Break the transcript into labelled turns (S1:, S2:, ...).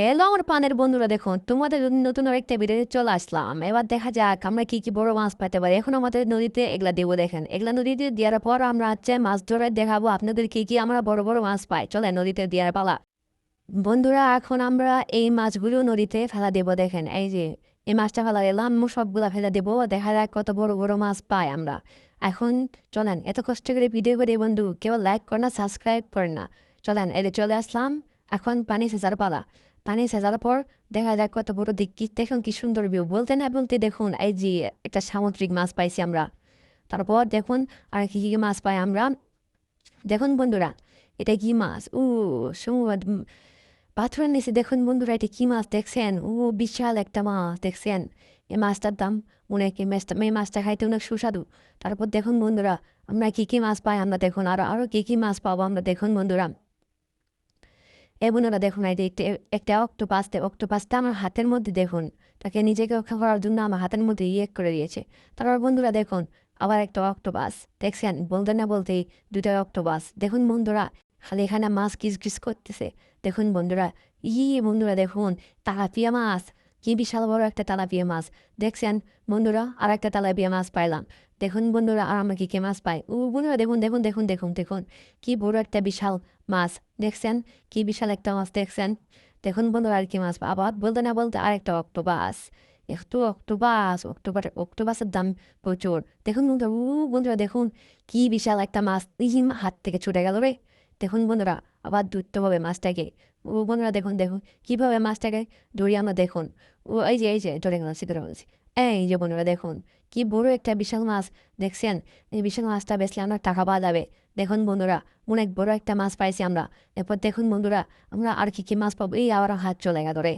S1: Hello আমার পানের বন্ধুরা, দেখুন তোমাদের জন্য নতুন আরেকটা ভিডিওতে চলে আসলাম। এবার দেখা যাক আমরা কি কি বড় মাছ পাইতে পারি। এখন আমাদের নদীতে এগুলা দেবো, দেখেন এগুলা নদীতে দেওয়ার পর আমরা হচ্ছে মাছ ধরে দেখাবো আপনাদের কি কি আমরা বড় বড় মাছ পাই। চলে নদীতে দেওয়ার পালা বন্ধুরা। এখন আমরা এই মাছগুলো নদীতে ফেলা দেবো, দেখেন এই যে এই মাছটা ফেলা দিলাম, সবগুলা ফেলে দেবো, দেখা যাক কত বড় বড় মাছ পাই আমরা। এখন চলেন, এত কষ্ট করে ভিডিও করে বন্ধু কেউ লাইক করে না, সাবস্ক্রাইব করে না। চলেন এলে চলে আসলাম। এখন পানি সেচার পালা। পানি সেচার পর দেখা যাক কত বড় দেখি, দেখুন কি সুন্দর ভিউ। বলতে না বলতে দেখুন এই যে একটা সামুদ্রিক মাছ পাইছি আমরা। তারপর দেখুন আর কি কি মাছ পাই আমরা। দেখুন বন্ধুরা, এটা কি মাছ? সমুদ্র পাথরের নিচে দেখুন বন্ধুরা, এটা কি মাছ দেখছেন? বিশাল একটা মাছ দেখছেন। এই মাছটার দাম অনেক, এই মাছটা খাইতে অনেক সুস্বাদু। তারপর দেখুন বন্ধুরা, আমরা কি কি মাছ পাই আমরা, দেখুন আরো আরো কি কি মাছ পাবো আমরা, দেখুন বন্ধুরা। বন্ধুরা দেখুন এই যে একটা অক্টোপাস, অক্টোপাসটা আমার হাতের মধ্যে, দেখুন তাকে নিজেকে রক্ষা করার জন্য আমার হাতের মধ্যে ইয়ে করে দিয়েছে। তারপর বন্ধুরা দেখুন আবার একটা অক্টোপাস দেখছেন, বলতে না বলতেই দুটা অক্টোপাস। দেখুন বন্ধুরা, খালি এখানে মাছ কিস কিস করতেছে। দেখুন বন্ধুরা, বন্ধুরা দেখুন তালাপিয়া মাছ, কি বিশাল বড় একটা তালাপিয়া মাছ দেখছেন বন্ধুরা। আর একটা তালাপিয়া মাছ পাইলাম। দেখুন বন্ধুরা, আর আমরা কি কি মাছ পাই? বন্ধুরা দেখুন দেখুন দেখুন দেখুন দেখুন কি বড় একটা বিশাল মাছ দেখছেন, কি বিশাল একটা মাছ দেখছেন। দেখুন বন্ধুরা আর কি মাছ আবার, বলতে না বলতে আরেকটা অক্টোপাস। একটু অক্টোপাসের দাম প্রচুর। দেখুন বন্ধুরা, বন্ধুরা দেখুন কি বিশাল একটা মাছ, হাত থেকে ছুটে গেল রে। দেখুন বন্ধুরা, আবার ধরতে হবে মাছটাকে। বন্ধুরা দেখুন দেখুন কিভাবে মাছটাকে ধরি আমরা, দেখুন এই যে ধরে গেলাম, ধরে গেছি। এই যে বন্ধুরা দেখুন কি বড় একটা বিশাল মাছ দেখছেন। এই বিশাল মাছটা বেচলে আমরা টাকা পাওয়া যাবে। দেখুন বন্ধুরা, অনেক বড় একটা মাছ পাইছি আমরা। এরপর দেখুন বন্ধুরা, আমরা আর কি কি মাছ পাবো। এই আবার হাত চলে গেল রে।